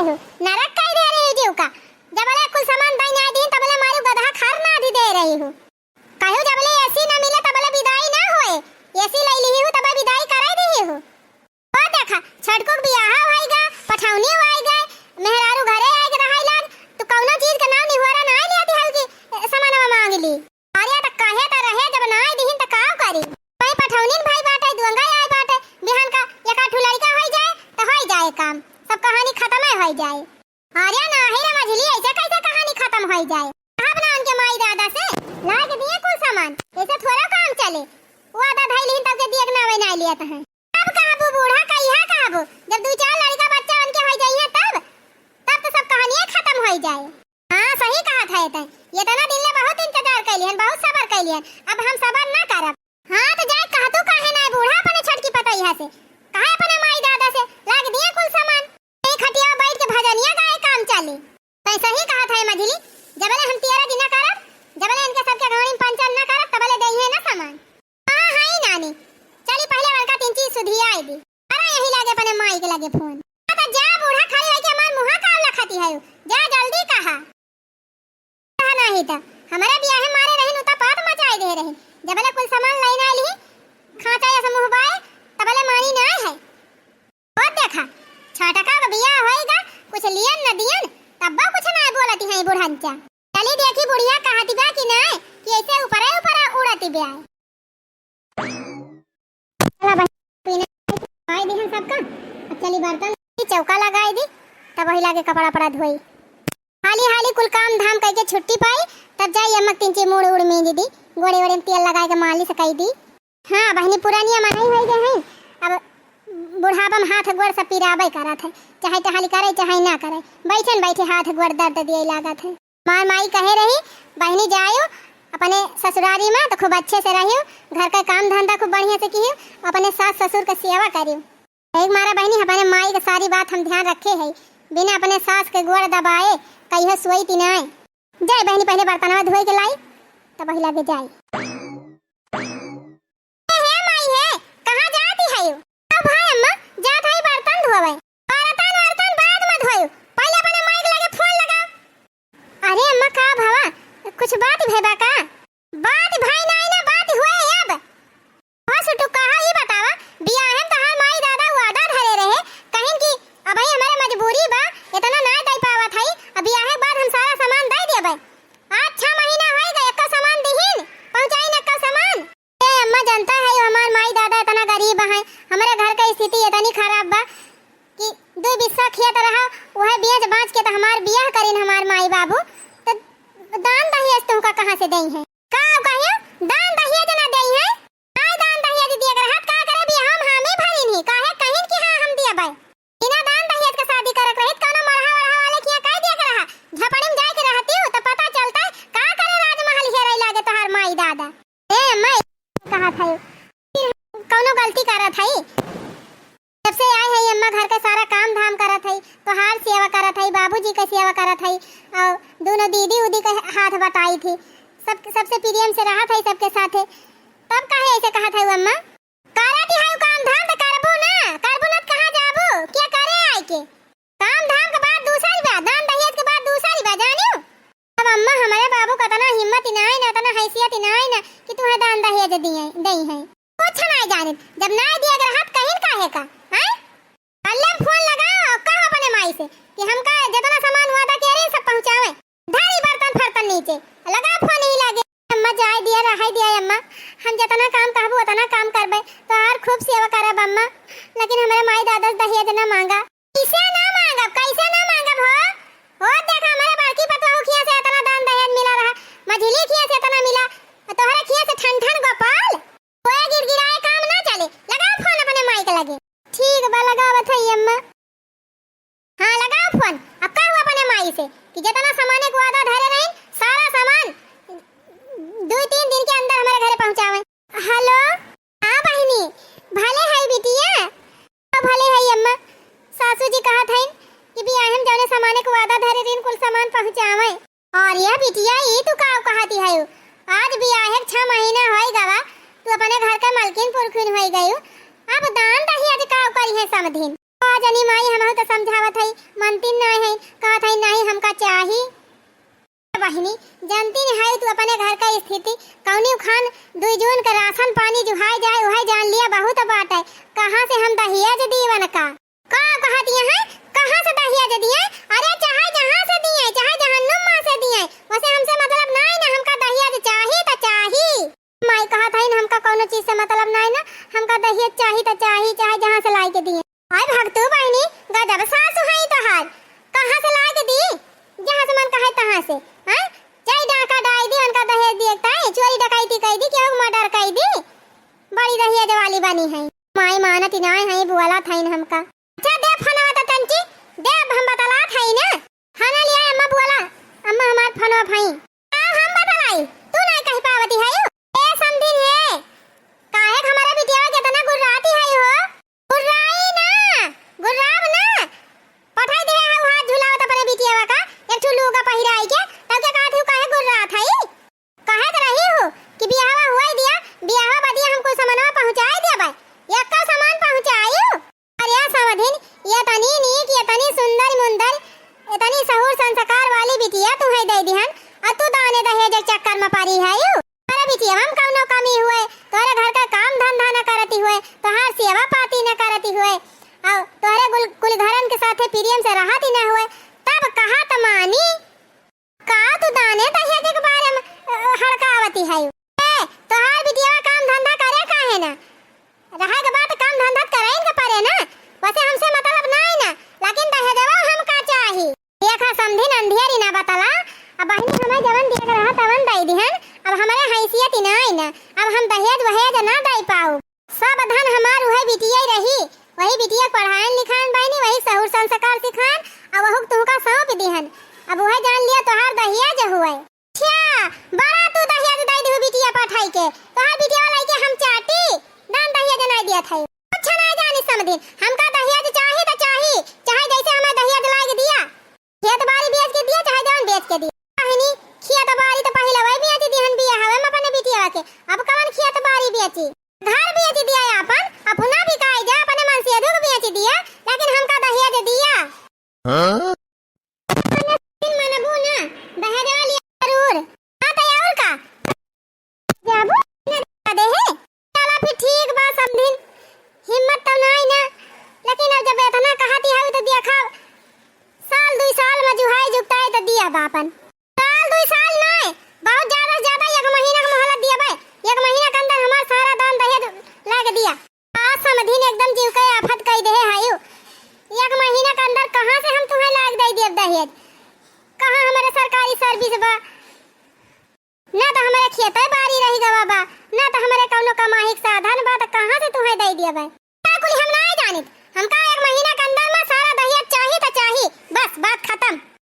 रही हूँ, नरक कह दे रही हूँ जीव का। जबले कुछ सामान दई ना दी तबले मारू गधा खार ना दी दे रही हूँ। कहूँ जबले ऐसी ना मिले तबले विदाई ना होए, ऐसी ले ली हूँ तबले विदाई कराई दी हूँ। और देखा छटको बियाह होएगा, पठाउनी होएगा, मेहरारू घरे आएगा रहाई लाग, तो कौनो चीज का नाम निहुरा ना लेती है कि सामानवा मांग ली। अरे त कहे त रहे जब ना दीहिन त का करी। भाई पठाउनीन भाई बाटे दुंगा आए बाटे, बिहान का एका ठु लड़का होई जाए त होई जाए काम, सब कहानी खत्म है होई जाए। अरे ना है रे मझली, ऐसे कैसे कहानी खत्म होई जाए। अब ना उनके माई दादा से लाग दिए कुल सामान, ऐसे थोड़ा काम चले। वो आधा धाई लीन तब के दिए ना वे ना लिया त है। अब कहबो बूढ़ा कहिया कहबो, जब दो चार लड़का बच्चा उनके होई जाइए तब तो सब कहानियां खत्म होई जाए। हां सही कहा था ये तना दिन ले बहुत इंतजार कैलियन, बहुत सब्र कैलियन, अब हम सब्र ना करब। हां तो जाए कहतू काहे ना बूढ़ा अपने छटकी पता यहां से कहे अपने माई दादा से लाग दिए कुल सामान, एक खटिया बैठ के भजनिया गाए काम चले। तै सही कहा था मझली, जबले हम तियारा गिना करब, जबले इनके सबके घाणी पंचन ना करब तबले देहिए ना सामान। हां हाई नानी चली पहले बड़का तीन चीज सुधिया आई दी। अरे यही लागे अपने माई के लगे फोन। तो जा बूढ़ा खड़ी है कि हमार मुंह का लखती है, जा जल्दी कहा नहीं था हमारे बियाह मारे रही नु त पात मचाई दे रही। जबले कुल सामान लई ना ली खाचा या समूह बाए तबले मानी ना है। और देखा छटका का बियाह होएगा, कुछ लियन न दियन तब कुछ ना बोलती है बूढ़ांचा। चली देखी बुढ़िया कहती बा कि ना कि ऐसे ऊपर उड़ती ब्याह। चला पीने आई दी सबका, चली बर्तन चौका लगाई दी, तब वही लागे कपड़ा पड़ा धोई। हाली हाली कुल काम धाम करके छुट्टी पाई, तब जाई अम्मा तीन मुड़ उड़ में दीदी गोड़े गोड़े में तेल लगा के मालिश कई दी। हाँ बहनी पुरानी मनाई हो गए हैं, अब बुढ़ापा में हाथ गोड़ सब पिराबे करत है, चाहे टहली करे चाहे ना करे, बैठन बैठे हाथ गोड़ दर्द दिए लागत है। मार माई कहे रही बहनी जायो अपने ससुरारी में तो खूब अच्छे से रहियो, घर का काम धंधा खूब बढ़िया से कियो, अपने सास ससुर का सेवा करियो। एक मारा बहनी अपने माई की सारी बात हम ध्यान रखे है, बिना अपने सास के गोड़ दबाए कहियो सोई तिनाए। जाए बहनी पहले बर्तनवा धोए के लाई तब वही लागे जाए। हे माई है कहां जाती है यो? अब भाई अम्मा जात है बर्तन धोवे, बर्तन बाद में धोयो, पहले अपने माई के लगे फोन लगाओ। अरे अम्मा का भावा कुछ बात भेबा का? बात भाई नहीं ना बात हुए अब। हां सुटू कहा ही बतावा, बियाह है तो हर माई दादा वादा धरे रहे कहीं कि अब भाई हमारे मजबूरी बा इतना ना दे पावत है, अब बियाह के बाद हम सारा सामान दे देबे। आज 6 महीना हो गए एक सामान दीहिन पहुंचाई न का सामान। ए अम्मा जानता है हमार माई दादा इतना गरीब है, हमारे घर का स्थिति इतनी खराब बा कि दो बिस्सा खेत रहा वह बेच बांच के तो हमार बियाह करिन हमार माई बाबू, तो दान दहेज तुमका कहां से देई है? का कहियो दान दहेज ना देई है? आय दान दहेज दिए कर हाथ का करे बियाह हम ही भरिन ही काहे कहिन कि हां हम दिया भाई बिना दान दहेज का शादी करक रहित कोनो मरहा वाले किया कह दिया कर रहा झपड़ी में जाके रहती हो तो पता चलता है का करे राजमहल हेरई लागे तोहार माई दादा। ए मैं कहा था कोनो गलती करत है, जब से आए है अम्मा घर का सारा काम धाम करत है, तोहार सेवा करत है, बाबूजी का सेवा करत है, और दोनों दीदी उदी का हाथ बटाई थी, सबसे प्रेम से रहा था सबके साथ। तब काहे ऐसे कहा था अम्मा? करती है काम धाम तो करबो ना कहां जाबो क्या करे आए के? काम धाम के बाद दूसरी बात, दान दहेज के बाद दूसरी बात जानियो। अब अम्मा हमारे बाबू का तना हिम्मत ही ना है ना, तना हैसियत ही ना है ना कि तुम्हें दान दहेज दई है। कुछ नहीं जाने जब ना दिया अगर हाथ कहीं काहे का हैं? अल्लाह फोन लगाओ कहो अपने माई से कि हम का जितना सामान वादा किया रे सब पहुंचावे, धारी बर्तन फर्तन नीचे लगा फोन ही लागे। अम्मा जाए दिया रहाई दिया अम्मा, हम जितना काम कहबो उतना काम करबे, तो हर खूब सेवा करब अम्मा, लेकिन हमारे माई दादा दहेज ना मांगा। कैसे ना मांगब हो देखा हमारे बड़की पतवा खिया से इतना दान दहेज मिला रहा, मझली खिया से इतना मिला, तोहरा खिया से ठन गोपाल कोई गिरगिराए काम ना चले। लगाओ फोन अपने माई के लगे। ठीक बा लगावत है अम्मा। हां लगाओ फोन, अब कहू अपने माई से कि जितना सामान के वादा धरे रही सारा सामान 2-3 दिन के अंदर हमारे घरे पहुंचावे। हेलो हां बहनी भले है बिटिया? भले है अम्मा, सासू जी कहा था कि बियाह हम जाने सामान के वादा धरे दिन कुल सामान पहुंचावे। और ये बिटिया ये तू का कहती है? आज बियाह 6 महीना होई गवा, तू अपने घर का मालकिन पुरखिन होई गयो, अब दान दहेज का करी है समधिन। जनी माई हमहु तो समझावत हई, मनती नहीं है, कहत हई नहीं हमका चाही। बहिनी जानती नहीं है तू अपने घर का स्थिति, कौनी खान 2 जून का राशन पानी जुहाई जाए वह जान लिया बहुत बात है। कहां से हम दहेज दीवन का कहत है, कहां से दहेज दिए? अरे चाहे जहां से दिए, चाहे जहन्नुम मां से दिए, वैसे हमसे मतलब नहीं ना, हमका दहेज चाही त चाही। माई कहत है हमका कोनो चीज से मतलब नहीं ना, हमका दहेज चाही त चाही, चाहे जहां से लाई के दिए। आय भक्तू बहिनी गजब सासु है तोहार, कहां से लाई के दी? जहां से मन कहे तहां से। हां चाहे डाका डाई दी उनका दहेज दिएता है, चोरी डकैती कई दी, केहू मर्डर कई दी, बड़ी दहेज वाली बनी है। माई मानत नहीं है, बुआला थाइन हमका। अच्छा दे फनवा त तंची दे, हम बतलात है ना, खाना लिया अम्मा बुआला, अम्मा हमार फनवा भाई हम बतलाई, तू नहीं कह पावती है। ए समझी है काहे हमारे बिटिया के तना गुर्राती है हो? गुर्राई ना, गुर्राब ना, पठाई दे है हाथ झुलावत अपने बिटिया का एक ठुलू का पहिराई के, तब के कहत हूं काहे गुर्रात है? काहे कर रही हो कि बियाहवा हुआ दिया, बियाहवा बदिया हमको सामानवा पहुंचाई दिया भाई, एक का सामान पहुंचाई। अरे समधिन ये तनी नीक, ये तनी सुंदर मुंदर, ये तनी सहूर संस्कार वाली बिटिया तू है दे दिहन, और तू दाने दहेज चक्कर में पड़ी है यू। अरे बिटिया हम कौनो कमी हुए, तोरे घर का काम धंधा न करती हुए, तोहार सेवा पाती न करती हुए, और तोरे कुल घरन के साथे प्रेम से रहती न हुए, तब कहा त मानी का तू दाने दहेज के बारे में हड़कावती है। ए तोहार बिटिया काम धंधा करे काहे ना, रहा के बात काम धंधा करे के परे ना, वैसे हमसे मतलब नहीं ना, लेकिन दहेजवा हमका चाही। देखा समझी अंधियारी ना बतला, अब बहिनी हमें जवन देख रहा तवन दई दिहन, अब हमारे हैसियत नहीं ना, अब हम दहेज वहेज ना दई पाऊ, सब धन हमार वही बिटिया रही, वही बिटिया पढ़ाएन लिखाएन बहिनी, वही सहूर संस्कार सिखाएन, अब वह तुमका सौंप दिहन, अब वह जान लिया तोहार दहेज हुए। अच्छा बड़ा तू दहेज दई दी बिटिया पठाई के, तोहार बिटिया लाई के हम चाटी दान दहेज नहीं दिया था। अच्छा नहीं जानी समझी हमका दहेज चाही त चाही, चाहे जैसे हमें दहेज ला के दिया, खेत बाड़ी बेच के दिया, चाहे जवन बेच के दिया। कहनी खेत बाड़ी तो पहले वही बेच दिहन बिया हवे में अपने बिटिया के, अब कवन खेत बाड़ी बेची, घर बेच दिया अपन, अपना भी काई जा अपने मन से दुख बेच दिया, लेकिन हमका दहेज दिया। हां मनबू ना दहेज वाली जरूर हां तो और का जाबू दे है, चला फिर ठीक बा समझिन, हिम्मत तो नहीं ना, लेकिन अब जब इतना कहती है तो देखा साल 2 साल में जुहाई जुगता है तो दिया बापन, साल 2 साल नहीं बहुत ज्यादा से ज्यादा 1 महीना का मोहलत दिया भाई, 1 महीना के अंदर हमारा सारा दान दहेज लाग दिया। आज समझिन एकदम जीव के आफत कई दे है आयु, 1 महीना के अंदर कहां से हम तुम्हें लाग दे दिए दहेज, कहां हमारे सरकारी सर्विस बा ना, तो हमारे खेते बाड़ी रही गवा बा ना, तो हमारे कौनो कमाई के साधन बा, तो कहां से तुम्हें दे दिया बा? कुल हम नहीं जानित, हमका 1 महीना के अंदर में सारा दहेज चाही त चाही, बस बात खत्म।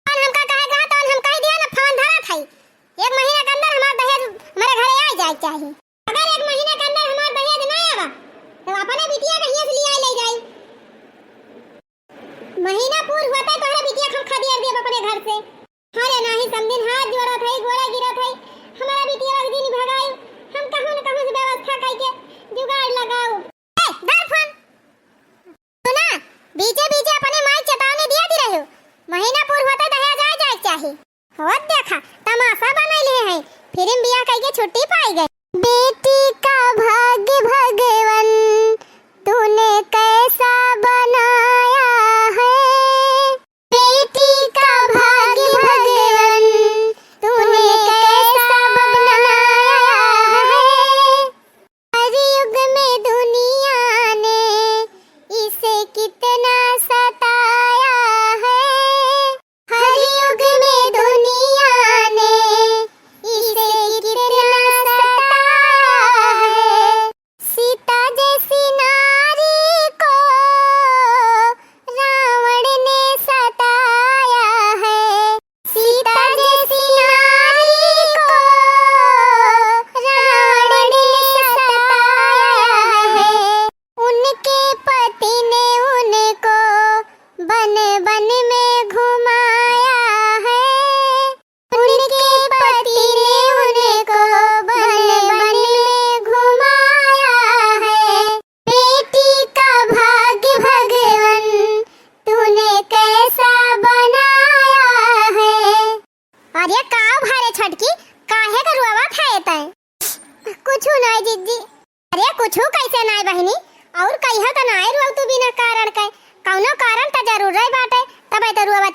और हमका कहे गा तो हम कह दिया ना फोन धरा थाई, 1 महीना के अंदर हमारा दहेज हमारे घरे आ जाए चाही, अगर 1 महीना के अंदर हमारा दहेज नहीं आवा तो अपने बिटिया के हिस्सा लिया ले जाई, महीना पूर होता तो हमारा बिटिया हम खदिया देब अपने घर से। अरे नहीं समझिन हाथ जोड़ा थे, गोड़ा गिरा थे, हमारा बिटिया एक दिन भगाई, हम कहूं न कहूं से व्यवस्था करके जुगाड़ लगाओ। ए धर फोन सुना, बीचे बीचे अपने माई चेतावनी दिया दी रहो, महीना पूर होता दहेज आ जाए चाहे, होत देखा तमाशा बनैले है, फिर बियाह करके छुट्टी पाई गई। बेटी का भाग्य भगवन तूने कैसा बनाया है, बेटी का भाग्य भगवन तूने कैसा बनाया है, हर युग में दुनिया ने इसे कितना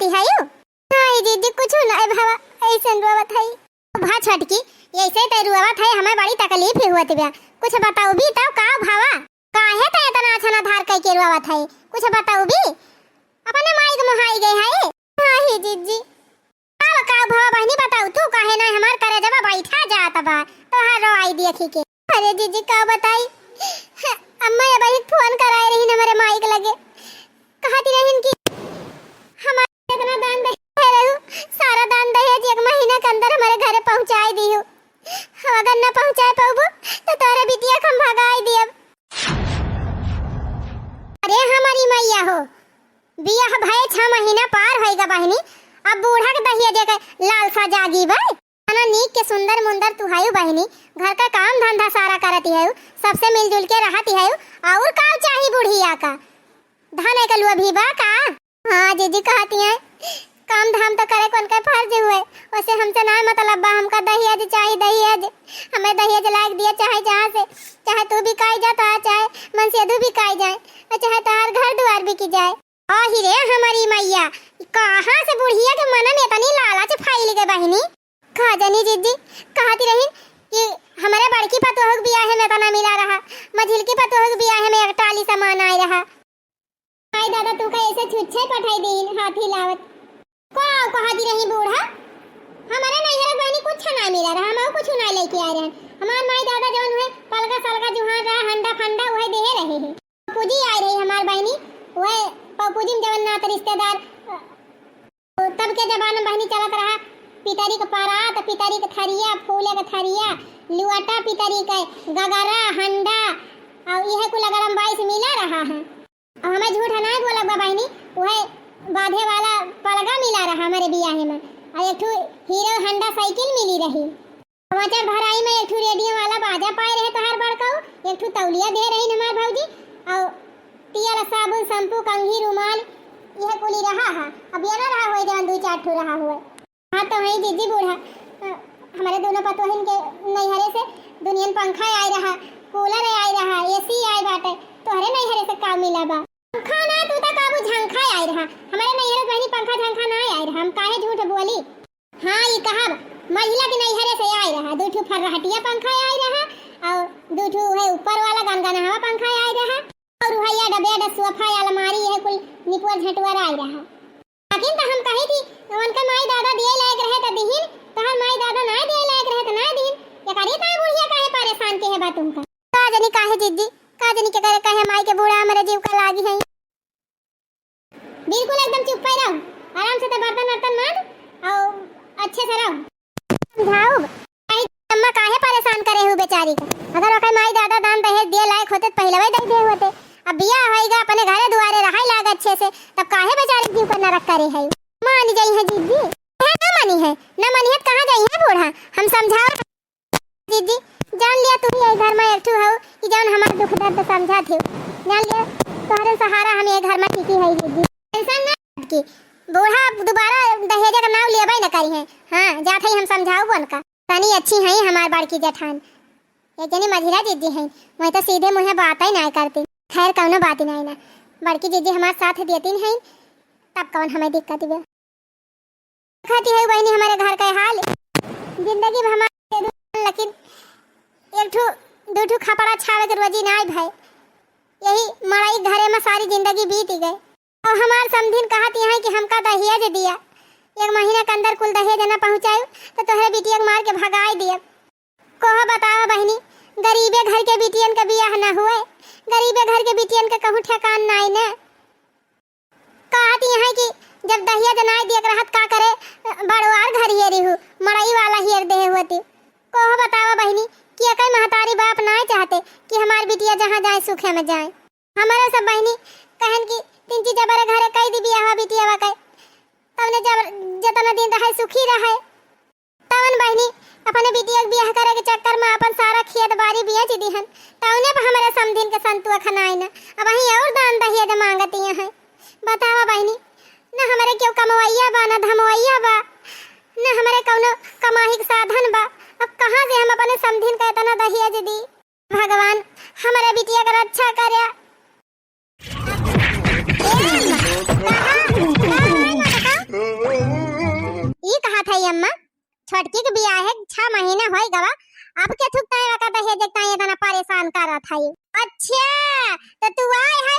जाती है यू? नहीं दीदी कुछ नहीं भावा, ऐसे रोवत है भा छटकी, ऐसे ते रोवत है, हमें बड़ी तकलीफ ही हुआ बे। कुछ बताओ भी तब का भावा, काहे ते इतना अच्छा ना धार कह के रोवत है, कुछ बताओ भी। अपने माइक मोहाई गए है। नहीं दीदी का भावा बहनी बताओ तू काहे ना हमार करे जब बैठा जात बा तो हां रोई देखी के। अरे दीदी का बताई, अम्मा ये बही फोन कराए रही न मेरे माइक लगे, कहती रही कि हमारे इतना दान दे रहू, सारा दान दहेज एक महीना के अंदर हमारे घर पहुंचाई दियो, अगर न पहुंचाए पाबो तो तोरे बिटिया हम भगाई दियब। अरे हमारी मैया हो, बियाह भय 6 महीना पार होएगा बहनी, अब बूढ़ा के दहिया देके लालसा जागी बे। ना नीक के सुंदर मुंदर तू हायु बहनी, घर का काम धंधा सारा करती है, सबसे मिलजुल के रहती है, और का चाहिए बुढ़िया का धने का लुआ भी बा का। हां दीदी कहती हैं काम धाम तो करे कौन का फर्ज हुए, वैसे हमसे ना मतलब बा, हमका दहेज चाहिए, दहेज हमें दहेज लाग दिया, चाहे जहां से चाहे तू भी काई जाता, चाहे मन से भी काई जाए, चाहे तार घर द्वार भी की जाए। आही रे हमारी मैया, कहां से बुढ़िया के मन में इतनी लालच फैल गई बहनी। खाजनी दीदी कहती रही कि हमारे बड़की पतोह के बियाह में तना मिला रहा, मझिल की पतोह के बियाह में एक टाली सामान आए रहा। आई दादा तू का ऐसे छुच्छे पठाई दीन हाथी लावत को कहती रही बूढ़ा, हमारे नैहर बहनी कुछ ना मिला रहा, हम कुछ ना लेके आ रहे हैं, हमार माई दादा जौन हुए पलका सलका जुहान रहा, हंडा फंडा वह दे रहे हैं। पूजी आई रही हमार बहनी, वह पपूजी में जवन नात रिश्तेदार तब के जमाना बहनी चलत रहा, पितरी का परात, पितरी का थरिया, फूले का थरिया, लुआटा पितरी का गगरा हंडा, और यह कुल अगर बाई से मिला रहा है। और हमें झूठ ना बोला बहनी, वह बाधे वाला पलगा मिला रहा हमारे बियाह में, और एक हीरो हंडा साइकिल मिली रही। समाचार भराई में एक रेडियो वाला बाजा पाए रहे तो हर बड़काऊ, एक तौलिया दे रही हमार भौजी, और तिया साबुन शैम्पू कंघी रुमाल यह कुली रहा है। अब ये ना रहा हुए जवन 2-4 ठो रहा हुए। हाँ तो वही दीदी बूढ़ा हमारे दोनों पतोहिन के नैहरे से दुनियन पंखा आई रहा, कूलर आई रहा, एसी आई बाटे, तोहरे नैहरे से का मिला बा? पंखा ना तू तो काबू झंखा आई रहा, हमारे नैहरे बहनी पंखा झंखा ना आई रहा, हम काहे झूठ बोली। हाँ ये कहा महिला के नैहरे से आई रहा, 2 ठो फरहटिया पंखा आई रहा, और 2 ठो है ऊपर वाला गनगनहवा पंखा आई रहा, और वही डबे सोफा अलमारी है कुल निपुर झटवर आई रहा। लेकिन तो हम कही थी उनका माई दादा दिए लायक रहे तो दिहिन, तो हम माई दादा ना दिए लायक रहे तो ना दिहिन, ये करी ता बुढ़िया काहे परेशान के है बा तुमका? का जनी काहे दीदी, का जनी के करे काहे माई के बूढ़ा हमारे जीव का लागी है। बिल्कुल एकदम चुप पे रहो, आराम से तो बर्तन वर्तन मांज और अच्छे से रहो। समझाओ अम्मा काहे परेशान करे हो बेचारी का, अगर ओके माई दादा दान दहेज दिए लायक होते तो पहले वही दे दे होते। अब बियाह होएगा अपने घरे दुआरे रहाई लाग अच्छे से, तब काहे बेचारी जीव पर नरक करे है। मान जाई है दीदी, है ना मानी है, ना मानी है कहां जाई है बूढ़ा, हम समझाओ दीदी। जान लिया तू ये घर में एक ठू हो कि जान हमार दुख दर्द समझा थे, जान लिया तोहरे सहारा हम ये घर में टिकी है दीदी। टेंशन ना की बूढ़ा दोबारा दहेज का नाम लेबे न करी है। हां जात है हम समझाओ बन का, तनी अच्छी है हमार बड़की जेठान, ये जनी मझिला दीदी है, मैं तो सीधे मुंह बात ही नहीं करती। खैर कौनो बात नहीं ना, बड़की जीजी हमारे साथ देती है, तब कौन हमें दिक्कत है। खाती है बहनी हमारे घर का हाल, जिंदगी में हमारे लेकिन एक ठू 2 ठू खपड़ा छावे के रोजी ना भाई, यही मड़ाई घरे में सारी जिंदगी बीत गई। और हमार समधिन कहती है कि हमका दहेज दिया, 1 महीने के अंदर कुल दहेज न पहुंचायो तो तोहरे बिटिया मार के भगाई दिया। कहो बताओ बहनी, गरीबे घर के बिटियन का बियाह न हुए, गरीबे घर के बिटियन के कहूं ठेकान नाई न। कहती है कि जब दहिया जनाई दिया रहत का करे, बड़वार घर हेरी हूँ मड़ई वाला हेर दे होती। कहो बताओ बहनी कि कई महतारी बाप ना चाहते कि हमारी बिटिया जहाँ जाए सुखे में जाए। हमारे सब बहनी कहन की 3 चीज बड़े घरे कई दी बियाह बिटिया वकै, तबने जब जतना दिन रहे सुखी रहे, तवन बहनी अपने बिटिया के बियाह करे के चक्कर में अपन सारा खेत बाड़ी बेच दीहन, तौने पे हमारे समधिन के संतुआ खनाई न, अब वही और दान दहेज मांगती हैं। बतावा बहनी, न हमारे क्यों कमवैया बा, न धमवैया बा, न हमारे कौनो कमाही के साधन बा, अब कहाँ से हम अपने समधिन का इतना दहेज दी। भगवान हमारे बिटिया का रक्षा करे। छटकी के बियाह है 6 महीना होई गवा। अब के थुक ताए का दहेज देखता ये तना परेशान करत है। अच्छा तो तू आए है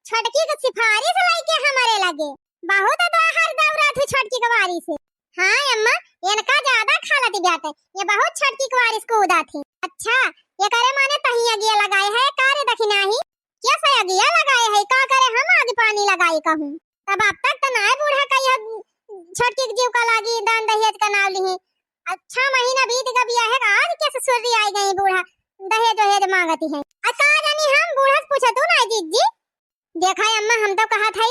छटकी के सिफारिश लाइके हमारे लगे बहुत बाहर दौरा थी छटकी के वारी से। हां अम्मा इनका ज्यादा खालती बात है ये बहुत छटकी के वारिस को उदा थी। अच्छा ये करे माने तहिया गिया लगाए है कारे दखिना ही क्या सया गिया लगाए है का करे हम आगे पानी लगाई कहूं तब अब तक तो ना बूढ़ा का यह छटकी के जीव का लागी दान दहेज का नाम ली। अच्छा महीना बीत गया बिया है आज कैसे सुर्री आई गई बूढ़ा दहेज दहेज मांगती है। अच्छा जानी हम बूढ़ा से पूछा तू ना जी देखा है अम्मा हम तो कहा था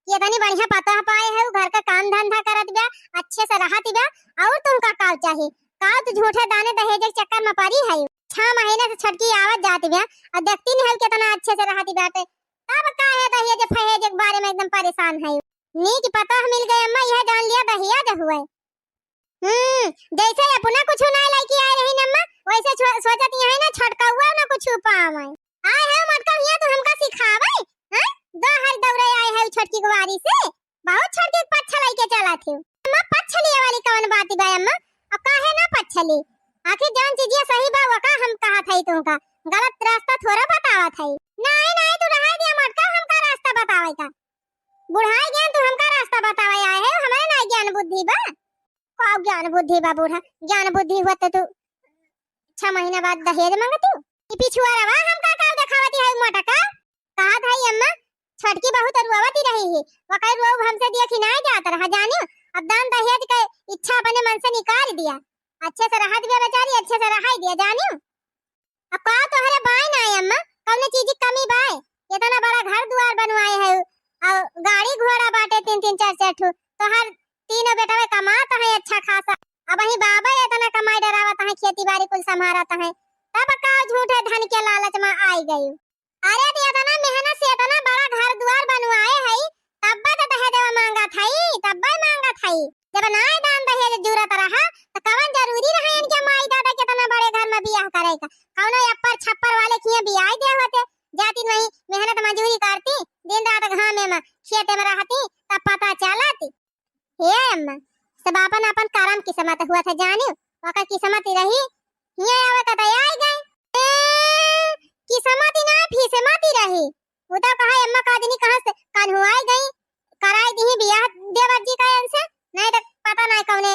ये तनी बढ़िया पता पाए है घर का काम धंधा करत बा अच्छे से रहत बा और तुमका काव चाहिए का तू झूठे दाने दहेज के चक्कर में पड़ी है। 6 महीने से छटकी आवत जाती बा और देखती नहीं है कितना अच्छे से रहती बाटे तब का है दहेज फहेज के बारे में एकदम परेशान है। नीक पता मिल गई अम्मा यह जान लिया दहेज हुआ। जैसे अपना कुछ ना लाइकी आए रही अम्मा वैसे सोचती है ना छटका हुआ ना कुछ पावे आए है मटका हिया तो हमका सिखावे हैं दो हर दौरे आए है छटकी कुवारी से बहुत छटकी पच्छा लाइके चला थी अम्मा पच्छली वाली कौन बात बा अम्मा अब काहे ना पच्छली आखिर जान चीजिए सही बा वका हम कहा था तुमका गलत रास्ता थोड़ा बतावा था। नहीं नहीं तू रहा दिया मटका हमका रास्ता बतावे का बुढ़ाई ज्ञान तू हमका रास्ता बतावे आए है हमारे ना ज्ञान बुद्धि बा का ज्ञान बुद्धि बा बूढ़ा ज्ञान बुद्धि हुआ तो तू 6 महीना बाद दहेज मांगती ई पिछुआ रवा हमका का दिखावती है मटका कहा था अम्मा छटकी बहुत रुआवती रही है वकाई रोग हमसे दिया खिनाए जाता रहा जानियो अब दान दहेज का इच्छा अपने मन से निकाल दिया अच्छे से रहा दिया बेचारी अच्छे से रहा दिया जानियो अब का तोहरे बाय ना अम्मा कौने चीज की कमी बाय इतना बड़ा घर द्वार बनवाए है और गाड़ी घोड़ा बाटे 3 4 ठो तो हर तीनों बेटा कमाता है अच्छा खासा अब ही बाबा इतना कमाई डरावता है खेती बाड़ी कुल संभालता है तब का झूठे धन के लालच में आई गई। अरे इतना मेहनत से इतना बड़ा घर द्वार बनवाए है तब तो दहेज मांगा था जब ना दान दहेज जरूरत रहा तो कवन जरूरी रहा इनके माई दादा कितना बड़े घर में बियाह करेगा कौनो अप्पर छप्पर वाले किए बियाह दे होते जाती नहीं मेहनत मजदूरी करती दिन रात घामे में खेत में रहती तब पता चलाती हे अम्मा सब अपन अपन करम किस्मत हुआ था जानियो वका किस्मत रही हिया आवे का आई गई किस्मत ना फिसमत रही वो तो कहा अम्मा का दिन कहां से कान हुआ गई कराई दी बियाह देवर जी का से नहीं तो पता नहीं कौने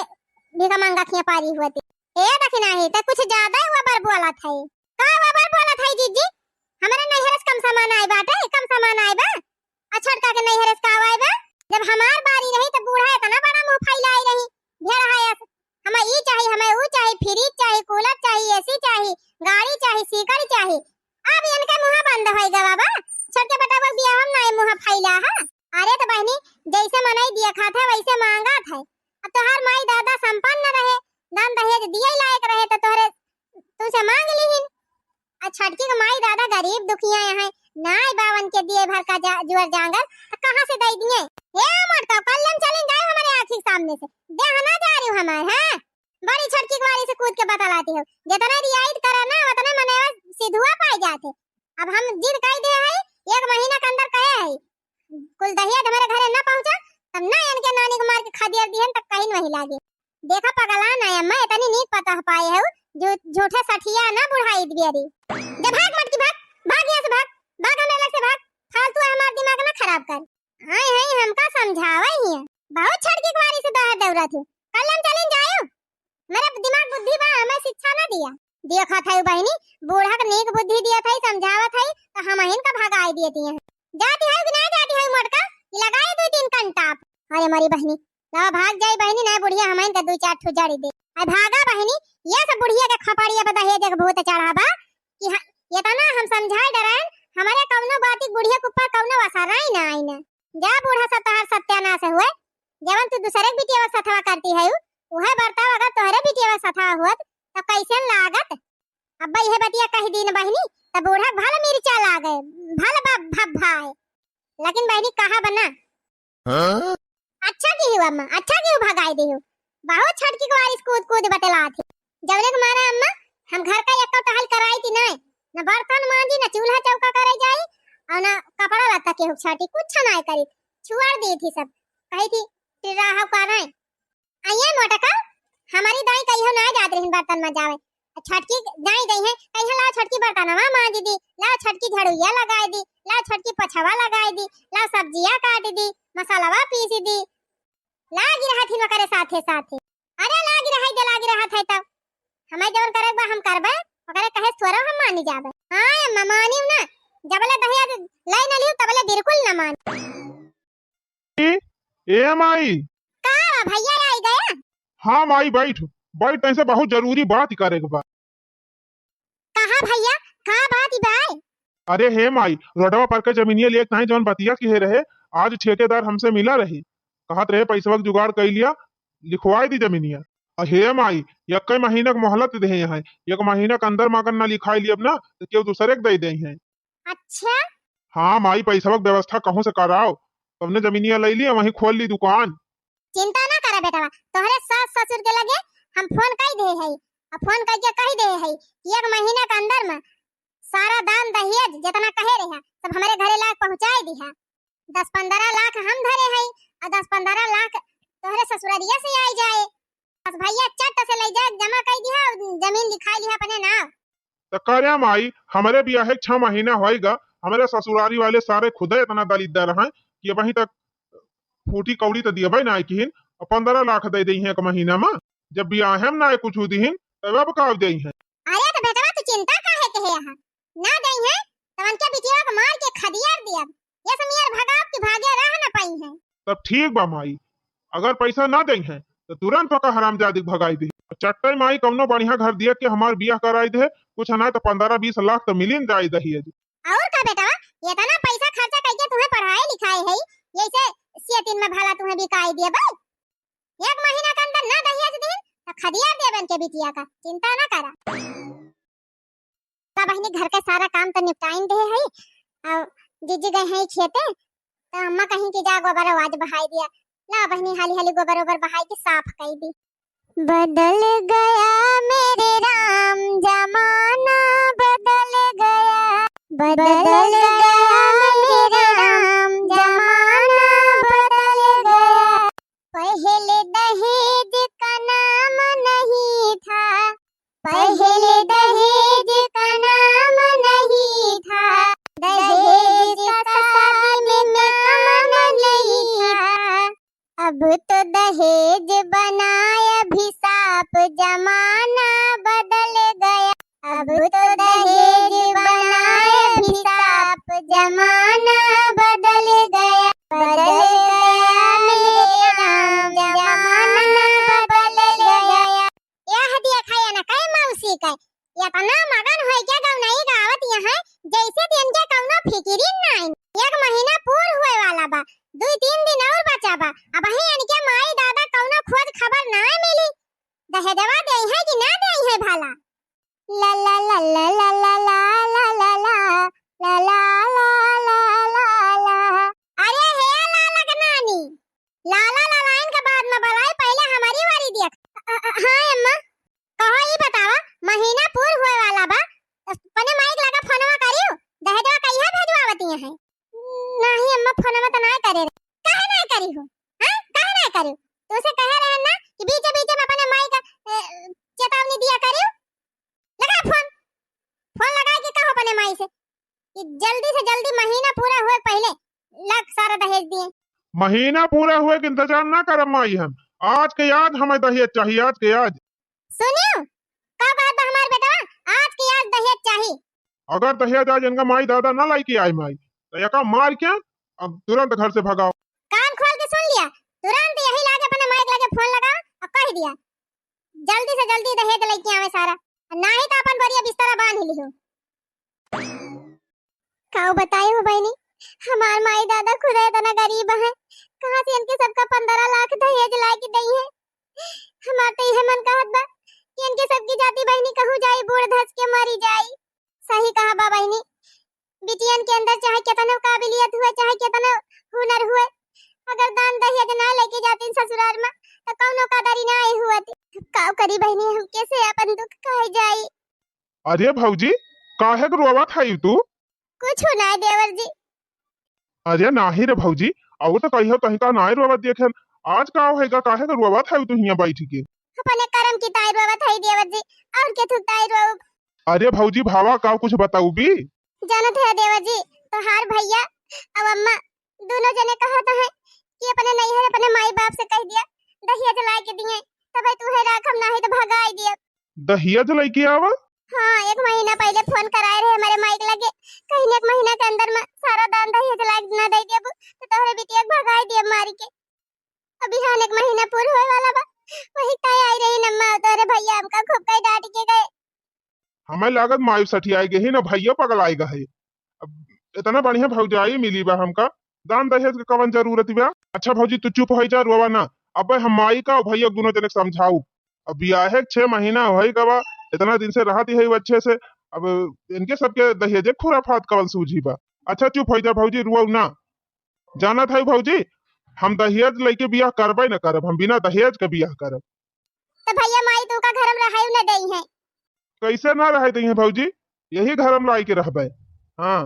भीखा मांगा खिया पारी हुआ थी ए दखिना है तो कुछ ज्यादा हुआ बर बोला था का हुआ बर बोला था जीजी हमारे नैहरस कम सामान आए बाटे कम सामान आए बा अच्छा का के नैहरस का आए बा जब हमार बारी रही तो बूढ़ा इतना बड़ा मुंह फैलाई रही भेड़ है हमें ई चाहिए हमें वो चाहिए फ्रिज चाहिए कूलर चाहिए एसी चाहिए गाड़ी चाहिए सीकर चाहिए अब इनका मुंह बंद होएगा बाबा छोटे बेटा बोल दिया हम ना मुंह फैला है। अरे तो बहनी जैसे मनाई दिया था वैसे मांगा था अब तो हर माई दादा संपन्न रहे दान दहेज दिए लायक रहे तो तोरे तुझसे मांग लीहिन छटकी के माई दादा गरीब दुखिया है नाई बावन के दिए भर का जुअर जांगल तो कहां से दे दिए हे मटका कल्लम चले जाए हमारे आंखी सामने से देहना जा रही हूं हमार है बड़ी छटकी के वाली से कूद के बतलाती हो जितना रियायत करा ना उतना मने सिधुआ पाई जाते अब हम जिद कह दे है 1 महीना के अंदर कहे है कुल दहेज हमारे घरे न पहुंचा तब ना इनके नानी को मार के खदियर दिहन तक कहीं नहीं लागे देखा पगला ना अम्मा इतनी नीक पता पाए है जो झूठे सठिया ना बुढ़ाई दियरी जब भाग मत की भाग यहां से भाग हमें अलग से भाग फालतू हमारा दिमाग ना खराब कर हाय हाय हमका समझावा ही है बहुत छटकी कुवारी से बाहर दौड़ा थी कल हम चलें जायो मेरा दिमाग बुद्धि बा हमें शिक्षा ना दिया देखा था बहनी बूढ़ा का नीक बुद्धि दिया था समझावा था तो हम इनका भगाई देती हैं जाती है कि ना जाती है मटका लगाए 2-3 घंटा अरे हमारी बहनी ला भाग जाई बहनी ना बुढ़िया हम इनका 2-4 ठो जड़ी दे आ भागा बहनी ये सब बुढ़िया के खपड़िया बता है जग बहुत चढ़ावा कि ये तना हम समझाए डरान हमारे कौनो बाती बुढ़िया के ऊपर कौनो असर आई ना जा बूढ़ा सतहर सत्यानाश हुए जवन तू दूसरे बिटिया सथवा करती है वह बर्ताव अगर तोहरे बिटिया सथवा हुआ तो कैसे लागत अब ये बतिया कह दिन बहनी तो बूढ़ा भल मिर्चा लागे भल भब्भा है लेकिन बहनी कहा बना अच्छा की हुआ अम्मा अच्छा क्यों भगाई दी हो बहुत छटकी के वारिस कूद कूद बतला थी जवने के मारा अम्मा हम घर का एक टहल कराई थी नहीं न बर्तन मांजी न चूल्हा चौका करे जाई और न कपड़ा लत्ता के छाटी कुछ ना करी छुआर दी थी सब कही थी टिराहा कर रहे आइए मोटका हमारी दाई कहियो ना जात रही बर्तन में जावे। छटकी दाई दई है कहियो लाओ छटकी बर्तनवा मां दीदी, लाओ छटकी झाड़ूया लगाई दी, लाओ छटकी पोछावा लगाई दी, लाओ सब्जियां काट दी, मसालावा पीस दी, लागी रहत हिन करे साथे साथे। अरे लागी रहत है तब हमें जवन करे बा हम करबे, ओकरे कहे थोड़ा हम मानी जाबे। हां अम्मा मानियो ना, जबले दहिया लाई न लियो तबले बिल्कुल न मान। ए माई, का भैया आई गया? हाँ माई बैठ बैठ, तैसे बहुत जरूरी बात करे के बा। कहा भैया, का बात बाय? अरे हे माई, रोडवा पर के जमीनिया लिए नहीं जवन बतिया की है रहे, आज ठेकेदार हमसे मिला रही, कहत रहे पैसा जुगाड़ कर लिया, लिखवाई दी जमीनिया। हे माई, एक महीना के मोहलत दे हैं, एक महीना के अंदर मगर ना लिखाई लियब ना तो क्यों दूसरे के दे दे हैं। अच्छा हाँ माई, पैसा की व्यवस्था कहूँ से कराओ, तुमने जमीनिया ले लिया, वहीं खोल ली दुकान। चिंता ना करा बेटा, तोहरे सास ससुर के लगे हम फोन कई दे है, और फोन करके कह दे है कि एक महीना के अंदर में सारा दान दहेज जितना कहे रहे सब हमारे घरे लाख पहुंचाई दी है। 10-15 लाख हम धरे है और 10-15 लाख तोहरे ससुरारिया से आई जाए। बस भैया चट से ले जा जमा कर दिया, जमीन लिखा लिया अपने नाम। तो करे माई, हमारे ब्याह 6 महीना होएगा, हमारे ससुरारी वाले सारे खुदे इतना दलिद्दर हैं कि वहीं तक फूटी कौड़ी तो दिए भाई ना किन, 15 लाख दे दी है एक महीना में, जब ब्याह हम ना कुछ दीन तब अब का दे हैं। अरे तो बेटा तू चिंता काहे के है यहाँ ना दई है, तवन के बिटिया को मार के खदियार दिया, ये समियर भगाव की भागे रह ना पाई है। तब ठीक बा माई, अगर पैसा ना दे हैं तो तुरंत पका हरामजादी भगाई दी। चट्टे माई कौनो बढ़िया घर दिया के हमार बियाह कराई दे, कुछ ना तो 15-20 लाख तो मिलिन जाई दही। और का बेटा, ये तना पैसा खर्चा करके तुम्हें पढ़ाई लिखाई है, जैसे सियतिन में भला तुम्हें बिकाई दिया भाई। एक महीना के अंदर ना दहेज दिन तो खदियार दे बन के बिटिया का, चिंता ना करा। ता बहनी घर का सारा काम तो निपटाइन दे है, और जीजी गए हैं खेते तो अम्मा कहीं के जा गोबर आवाज बहाई दिया, ला बहनी हाली हाली गोबर ओबर बहाई के साफ कर दी। बदल गया मेरे राम जमाना, बदल गया मेरे राम जमाना, बदल गया। पहले दहेज का नाम नहीं था, पहले दहेज का नाम नहीं था, दहेज का शादी में काम नहीं था। अब तो दहेज बनाए अभिशाप, जमाना बदल गया। अब तो दहेज बनाए अभिशाप, जमाना बदल गया। बदल गया मेरे राम जमाना, बदल गया। यह दिया खाया ना कई मौसी का, या तना मगन होई के गाँव नहीं गावत यहाँ, जैसे दिन के कौनो फिकिरी नहीं। एक महीना पूर हुए वाला बा, 2-3 दिन और बचा बा, अब ही इनके माई दादा कौनो खोज खबर ना मिली। दहेजवा दे है कि ना दे है भला? ला ला ला ला ला ला ला ला ला ला ला ला ला ला ला। अरे हे लाला के नानी, लाला लालाइन के बाद में बलाई, पहले हमारी वारी देख। हां अम्मा कहो ई बतावा, महीना पूर हुए वाला बा, अपने माइक लगा फोनवा करियो, दहेजवा कहिया भेजवावती है? नहीं अम्मा फोनवा तो ना करे रे। काहे ना करी हो? हां काहे ना करी? तो से कहे रहे ना कि बीच बीच में अपने माई का चेतावनी दिया करियो। लगा फोन लगा के कहो अपने माई से कि जल्दी से जल्दी महीना पूरा हुए पहले लाख सारा दहेज दिए। महीना पूरा हुए के इंतजार ना करब माई, हम आज के याद हमें दहेज चाहिए, आज के आज। सुनियो का बात बा हमार बेटा, आज के आज दहेज चाहिए। अगर दहेज आज इनका माई दादा ना लाई के आई माई तो यका मार क्या अब तुरंत घर से भगाओ। कान खोल के सुन लिया, तुरंत यही लाके अपने माइक लगे फोन लगा और कह दिया जल्दी से जल्दी दहेज लेके आवे सारा, ना ही तो अपन बढ़िया बिस्तर बांध लियो। काऊ बताए हो बहनी, हमार माई दादा खुद इतना गरीब है, कहां से इनके सबका 15 लाख दहेज ला के दई है। हमार तो यह मन कहत बा कि इनके सबकी जाति बहनी कहू जाई बूढ़ धस के मरी जाई। सही कहा बा बहनी, बिटियन के अंदर चाहे कितना काबिलियत हुए, चाहे कितना हुनर हुए, अगर दान दहेज ना लेके जाती ससुराल में तो कौनो कदरी ना आई हुआती। का करी बहनी, हम कैसे अपन दुख कह जाई। अरे भौजी काहे के रोवा थाई तू? कुछ ना देवर जी। अरे नाही रे भौजी, और तो कहियो कहीं का नाई रोवा देखे, आज का होएगा, काहे के रोवा थाई तू हिया बैठ के? अपने कर्म की ताई रोवा थाई देवर जी और के थुक ताई रोव। अरे भौजी भावा का कुछ बताऊ भी। जानत है देवर जी तो हार भैया अब अम्मा दोनों जने कहत है कि अपने नैहर अपने माई बाप से कह दिया दहिया जला के दिए तब तू है राखम नहीं तो भगाई दिया। दहिया जलाई के आवा। हाँ 1 महीना पहले फोन कराए रहे हमारे माइक लगे कहीं 1 महीना के अंदर में सारा दान दहिया जला के ना दे देबू तो तोहरे बिटिया भगाई दिए मारी के। अभी हाँ 1 महीना पूरा होए वाला बा वही कहे आई रही नम्मा तोरे भैया हमका खूब कई डांट के गए। हमें लागत मायू सठी आएगी ही ना भैया पगल आएगा है। अब इतना बढ़िया भौजाई मिली बा हमका दान दहेज के कवन जरूरत बा। अच्छा भौजी तू चुप हो जा रोवा ना। अब हम माई का और भैया दोनों जने समझाऊ। अब ब्याह 6 महीना हो गवा इतना दिन से रहती है अच्छे से। अब इनके सबके दहेज खुराफात कवन सूझी बा। अच्छा चुप हो जा भौजी रुआ ना। जाना था भौजी हम दहेज लेके बियाह करबे न करब हम बिना दहेज के बियाह करब। तो भैया माई तू का घर में रहायु न देई है। कैसे ना रह दी है भौजी यही घर में लाई के रहबे। हाँ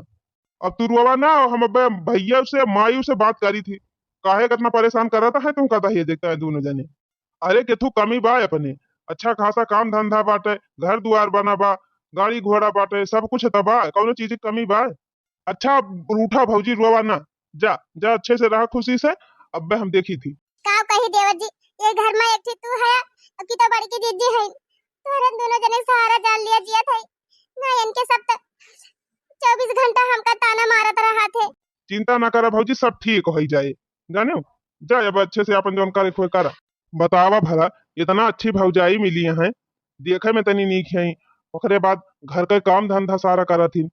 अब तू रुआ ना हम अब भैया से मायू से बात करी थी काहे कितना परेशान कराता है तुम का दहेज देखता है दोनों जने। अरे केथू कमी बा अपने अच्छा खासा काम धंधा बाटे घर दुआर बना बा गाड़ी घोड़ा बाटे सब कुछ तबा कौनो चीज की कमी बा। अच्छा रूठा भौजी रोवा ना जा जा अच्छे से रहा खुशी से। अब हम देखी थी का कही देवर जी ये घर में एक तू है अब की तो बड़ी की दीदी है तोरे दोनों जने सहारा जान लिया जिया थे ना इनके सब 24 घंटा हमका ताना मारत रहा थे। चिंता ना करा भौजी सब ठीक हो जाए जाने जा अब अच्छे से अपन जोन करे खोए करा। बतावा भला इतना अच्छी भौजाई मिली है देखे में तनी नीक है ओकरे बाद घर के काम धंधा सारा करथिन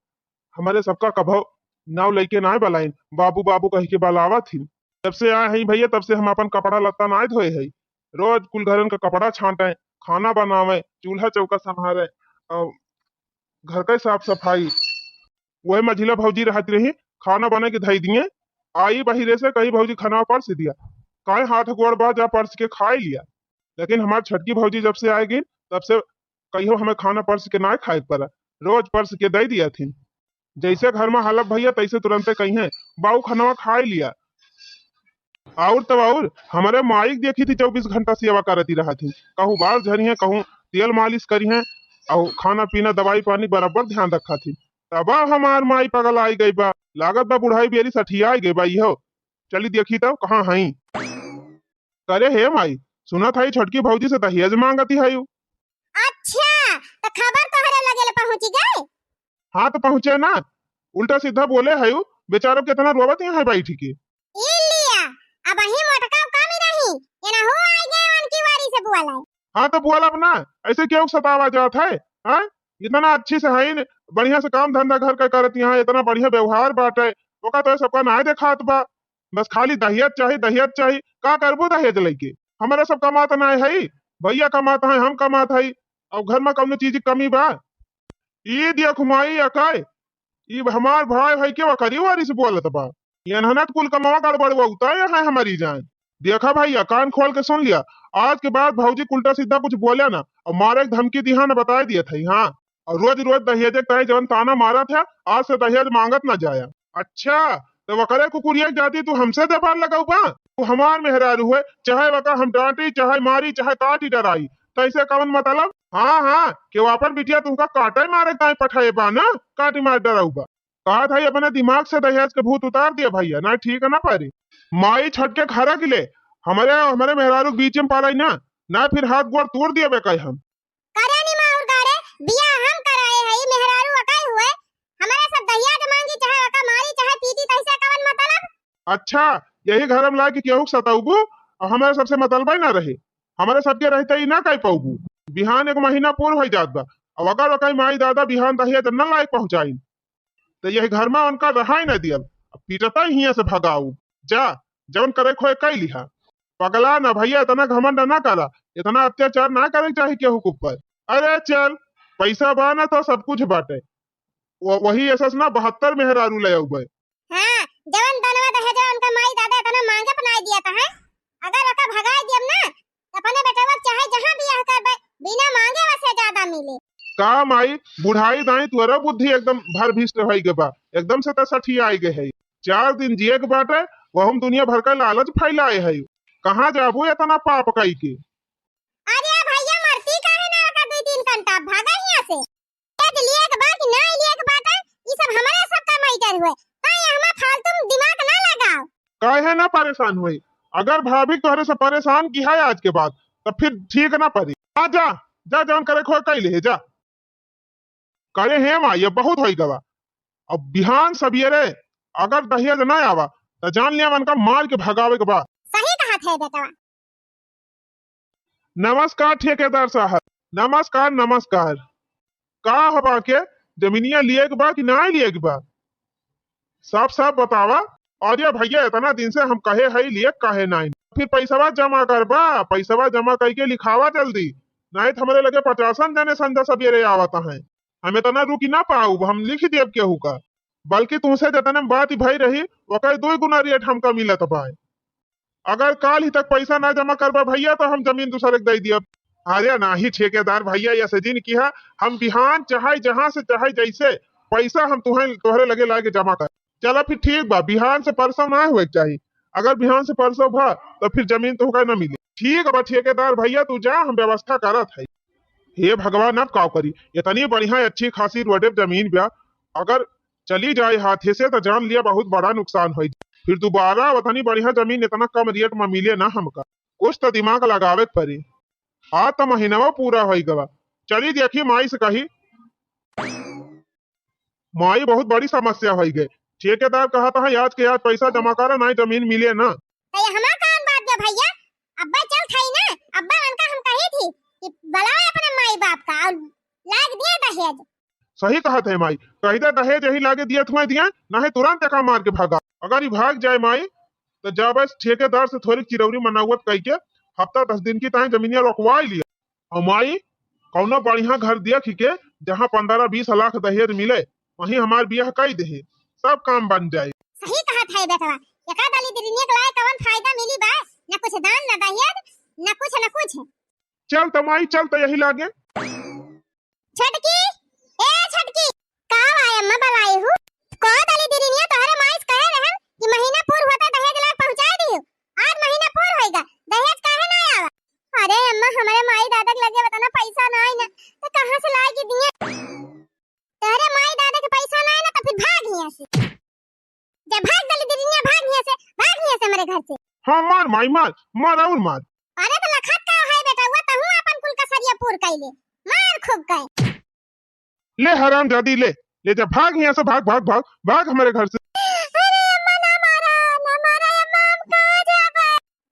हमारे सबका कभो नाव लेके ना बलाइन बाबू बाबू कह के बलावा थी। जब से आए हैं भैया तब से हम अपन कपड़ा लत्ता ना धोए है रोज कुल घरन का कपड़ा छांटे खाना बनावे चूल्हा चौका संभाले और घर के साफ सफाई वही मझिला भौजी रहती रही खाना बने के धई दिए आई बहिरे से कही भौजी खाना परस दिया काहे हाथ गोड़ बा जा परस के खाए लिया। लेकिन हमारी छटकी भौजी जब से आएगी तब से कहियो हमें खाना परस के ना खाए पड़ा रोज परस के दे दिया थी। जैसे घर में हालत भैया तैसे तुरंत कही है बाऊ खाना खाए लिया। और तब और हमारे माइक देखी थी 24 घंटा सेवा करती रहा थी कहूँ बाल झरी है कहूँ तेल मालिश करी है और खाना पीना दवाई पानी बराबर ध्यान रखा थी। तब हमार माई पगल आई गई बा लागत बा बुढ़ाई बेरी सठिया आई गई बा इहो चली देखी तब कहाँ हई। करे हे माई सुना था छटकी भौजी से दहेज मांगती है। अच्छा तो खबर तोहरे लगे पहुंची गए। हाँ तो पहुंचे ना उल्टा सीधा बोले है बेचारो कितना रोवत है बैठ के लिया अब ही मोटका कमी नहीं ये ना हो आई गए उनकी वारी से बुआला। हाँ तो बोला अपना ऐसे क्यों सतावा जात है हाँ? इतना अच्छी से है बढ़िया से काम धंधा घर का करती है इतना बढ़िया व्यवहार बाटे ओका तो सबका ना देखात बा बस खाली दहेज चाहिए का करबो दहेज लेके हमारा सब कमाता ना है भैया कमाता है हम कमाता है और घर में कौनो चीज की कमी बा। ई दिया खुमाई अकाय ई हमार भाई है के वकरी वारी से बोलत बा ये नहनत कुल कमावा गड़बड़ होता है हमारी जान। देखा भैया कान खोल के सुन लिया आज के बाद भौजी उल्टा सीधा कुछ बोले ना और मारे धमकी दिहा ना बता दिया था। हाँ और रोज रोज दहेज तय जवन ताना मारा था आज से दहेज मांगत ना जाया। अच्छा तो वकरे कुकुरिया जाती तू हमसे जबान लगाऊ बा तू हमार मेहरारू है चाहे वका हम डांटी चाहे मारी चाहे काटी डराई तो ऐसे कवन मतलब। हाँ हाँ कि अपन बिटिया तुमका काटे मारे ताए पठाए बा ना काटी मार डराऊ बा कहा था अपने दिमाग से दहेज के भूत उतार दिया भैया ना ठीक है ना पारी माई छट के खरा गिले हमारे मेहरारू बीच में पालाई ना फिर हाथ गोड़ तोड़ दिया बेकाय हम करे नी माउर गाड़े बिया हम कराए हई मेहरारू अकाई हुए हमारे सब दहेज मांगी चाहे वका मारी चाहे पीटी तैसे कवन मतलब। अच्छा यही घर में ला के केहू सताऊबू और हमारे सबसे मतलब ही ना रहे हमारे सबके रहते ही ना कह पाऊबू बिहान 1 महीना पूर्व हो जात बा और अगर वकाई माई दादा बिहान दहेज न लायक पहुंचाई तो यही घर में उनका रहा ही न दियल पीटता ही से भगाऊ जा जवन करे खोए कई लिहा पगला ना भैया इतना घमंड ना करा इतना अत्याचार ना करे चाहे केहू के ऊपर। अरे चल पैसा बा ना तो सब कुछ बाटे वही ऐसा ना 72 मेहरारू ले आऊ भाई। हां जवन दनवा दहेज उनका माई दादा इतना मांगे बनाई दिया था है अगर ओका भगाई दियम ना अपने बेटवा चाहे जहां बियाह करबे बिना मांगे वसे ज्यादा मिले। का माई बुढ़ाई दाई तुअरा बुद्धि एकदम भर भीष्ट होई के बा एकदम से त सठी आई गए है 4 दिन जिए के बाटे वो हम दुनिया भर का लालच फैलाए है कहाँ जाबू इतना पाप कई के। अरे परेशान हुए ताई हमें फालतू दिमाग ना लगाओ। काहे ना परेशान हुई, अगर भाभी तोहरे से परेशान की है आज के बाद तो फिर ठीक ना पड़ी। आ जा जा जान करे खो कई ले जा करे हे माँ ये बहुत होई गवा। अब बिहान सवेरे अगर दहेज ना आवा तो जान लिया मन का मार के भगावे के बाद। सही कहा थे बेटवा। नमस्कार ठेकेदार साहब, नमस्कार नमस्कार। का हवा के जमीनिया लिए के बाद कि ना लिए के बाद साफ साफ बतावा। और ये भैया इतना दिन से हम कहे है लिए कहे नहीं, फिर पैसा जमा करबा, पैसा जमा करके लिखावा जल्दी, नहीं तो हमारे लगे 50 जने संध्या सवेरे आवता है, हम इतना रुकी ना पाऊ, हम लिख देव केहू का, बल्कि तुमसे जितने बात भई रही वकर 2 गुना रेट हमका मिलत पाए। अगर काल ही तक पैसा ना जमा करबा भैया तो हम जमीन दूसरे के दे दिया। अरे नाही ठेकेदार भैया ये सजीन की है, हम बिहान चाहे जहां से चाहे जैसे पैसा हम तोहरे लगे लाके जमा कर। चला फिर ठीक बा, बिहान से परसों ना हुए चाहिए, अगर बिहान से परसों भा तो फिर जमीन तो ना मिले। ठीक बा ठेकेदार भैया तू जा, हम व्यवस्था करत है। हे भगवान अब का करी, इतनी बढ़िया अच्छी खासी रोडे जमीन ब्या अगर चली जाए हाथे से तो जान लिया बहुत बड़ा नुकसान हो, फिर दोबारा उतनी बढ़िया जमीन इतना कम रेट में मिले ना हमका, कुछ तो दिमाग लगावे पड़ी। आज तो महीना पूरा हो गवा, चली देखी माई से कही, माई बहुत बड़ी समस्या हो गई। ठेकेदार कहा था आज के आज पैसा जमा करा नहीं जमीन मिले ना। हमारा काम बात है भैया, अब्बा चल खाई ना, अब्बा उनका हम कही थी कि बुलाओ अपने माई बाप का और लाग दिया दहेज। सही कहा थे माई, कही दे दहेज यही लागे दिया तुम्हें दिया ना है तुरंत का मार के भागा। अगर ये भाग जाए माई तो जब ठेकेदार से थोड़ी चिरौरी मनावत कह के हफ्ता 10 दिन की ताई जमीनिया रोकवा लिया, और माई कौनो बढ़िया घर देख के जहाँ 15-20 लाख दहेज मिले वहीं हमार बियाह कई दे, सब काम बन जाए। सही कहा था बेटवा, एका डाली दिनिया के लाए कवन फायदा मिली बा, न कुछ दान न दहेज न कुछ। चल तो माई चल तो यही लागे। छटकी ए छटकी का आय अम्मा बलाई हूं, को डाली दिनिया तोहरे माइस कहे रहन कि महीना पूर होता दहेज ला पहुंचा दियो, आज महीना पूर होएगा दहेज काहे ना आवा। अरे अम्मा हमारे माई दादा के लगे बताना पैसा ना आई ना तो कहां से लाएगी दिए, तोहरे माई दादा के पैसा ना आई ना तो फिर भाग हिया से, जब भाग डाली दिनिया भाग हिया से मेरे घर से। हाँ मार माई मार और मार। अरे तो लखत का है बेटा, हुआ तो हूं अपन कुल का सरिया पूर कैले, मार खूब गए। ले हराम जादी ले जा, भाग यहाँ से, भाग हमारे घर से। अरे अम्मा ना मारा अम्मा, हम कहां जाबे,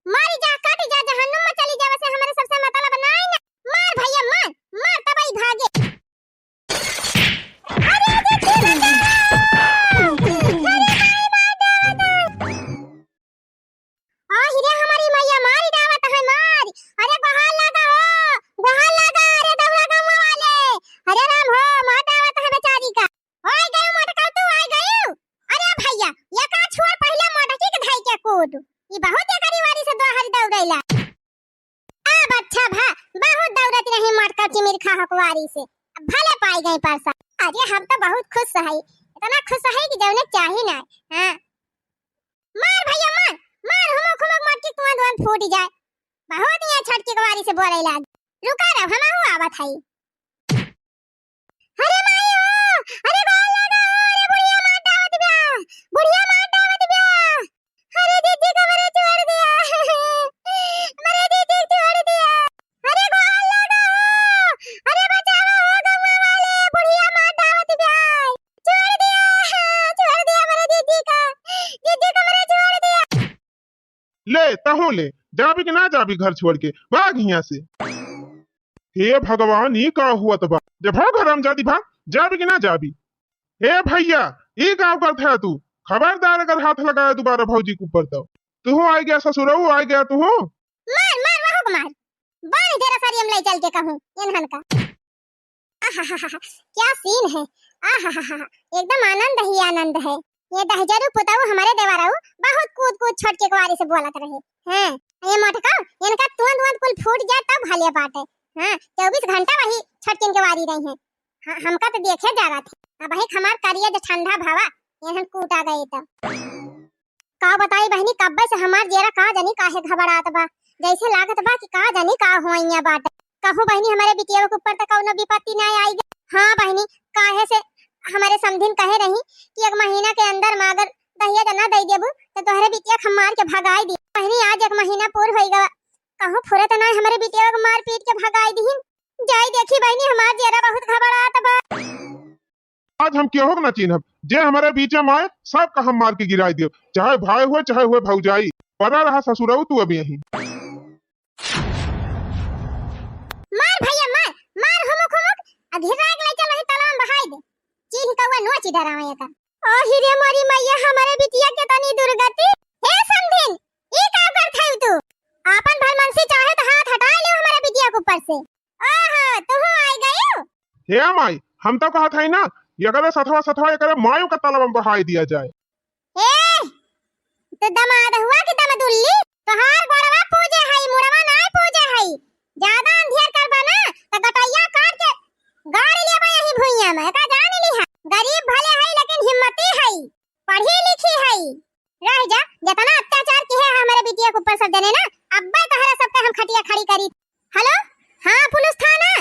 मारी जा काटी जा जहन्नुम में चली जावे से हमारे सबसे मतलब नहीं ना, मार भैया मार तब ही भागे। अरे देखी ना आ हिरे हमारी मैया मारी दावत है मार। अरे बहाल लगा अरे दौड़ा गांव वाले, अरे राम हो मार दावत है बेचारी का। ओए गयो मटका तू आ गयो, अरे भैया ये का छोड़ पहले मटकी के धाई के कूद, ई बहुत एकरी वारी से दोहरी दौड़ैला। आ बच्चा भा बहुत दौड़त रही मटका चिमिर खा हकवारी से, भले पाई गई परसा। अरे हम तो बहुत खुश है, इतना खुश है कि जौने चाही ना। हां मार भैया मार हुमक मटकी तुरंत फूट जाए, बहुत ही छटकी कवारी से बोले लाग। रुका रहो हम हुआ आवत है। अरे माई हो, अरे गोल लगा, अरे बुढ़िया मार दावत ब्या, अरे दीदी को मेरे छोड़ दिया मेरे दीदी छोड़ दिया, अरे गोल लगा, अरे बचाओ हो गांव वाले, बुढ़िया मार दावत ब्या, छोड़ दिया मेरे दीदी को मेरे छोड़ दिया। ले तहु ले जाबी कि ना जाबी घर छोड़ के, भाग यहाँ से। हे भगवान ये का हुआ तबा, जब भाग हराम जादी भाग, जाबी कि ना जाबी। हे भैया ये का करत है तू, खबरदार अगर हाथ लगाया दोबारा भौजी के ऊपर तो तू आ गया ससुरऊ आ गया तू। मार बांध तेरा सरियम ले चल के कहूं इन्हन का। आहाहाहा क्या सीन है, आहाहाहा एकदम आनंद है। ये दहजरू पुताऊ हमारे देवराऊ बहुत कूद छोट के कुवारी से बोलत रहे हैं, ये मटका इनका तुरंत कुल फूट जाए तब भले बात है। हां 24 घंटा वही छटकिन के वारी रही है। हाँ, हमका तो देखे जा रहा थे, अब भाई हमार करिया जो ठंडा भावा इन्हन कूट आ गए तो का बताई बहनी, कब्बे से हमार जेरा का जानी काहे घबरात बा, जैसे लागत बा कि का जानी का होइया बात। कहू बहनी हमारे बिटिया के ऊपर तो कौनो विपत्ति ना आई। हां बहनी काहे से हमारे समधिन कहे रही कि एक महीना के अंदर में अगर दहेज ना दे देबू तो तोहरे बिटिया के हम मार के भगाई दी। पहली आज एक महीना पूर होई गवा, कहूं फुरत ना हमारे बिटिया को मार पीट के भगाई दी। जाई देखी बहनी हमार जेरा बहुत घबरात बा। आज हम केहो ना चिन्हब, जे हमारे बीच में आए सब का हम मार के गिराई दियो, चाहे भाई हुए चाहे हुए भौजाई। पड़ा रहा ससुराऊ तू अभी यहीं। मार भैया मार, मार हुमुक हुमुक अधीरा के ले चल वही तालाब में बहाई दे। चील कौवा नोच डरावे एका। ओ हिरे मोरी मैया हमारे बिटिया के तनी दुर्गति। हे समधिन ई का करत है तू? आपन भलमनसी चाहे तो हाथ हटा ले हमारे बिटिया के ऊपर से। ओहो तू आई गयो। हे माई हम तो कहत है ना एकरे सथवा सथवा एकरे मायू का तालाब में बहाई दिया जाए। ए तो दमाद हुआ कि दमदुल्ली? तोहार बड़वा पूजे हई मुड़वा नाय पूजे हई। ज्यादा अंधेर करबा ना त गटैया काट के गाड़ी लेबा यही भुइया में। का जान ली है गरीब भले हई लेकिन हिम्मती हई, पढ़ी लिखी हई। रह जा जितना अत्याचार की है हमारे बिटिया के ऊपर सब देने ना अब्बे तहरा सब पे हम खटिया खड़ी करी। हेलो हां पुलिस थाना।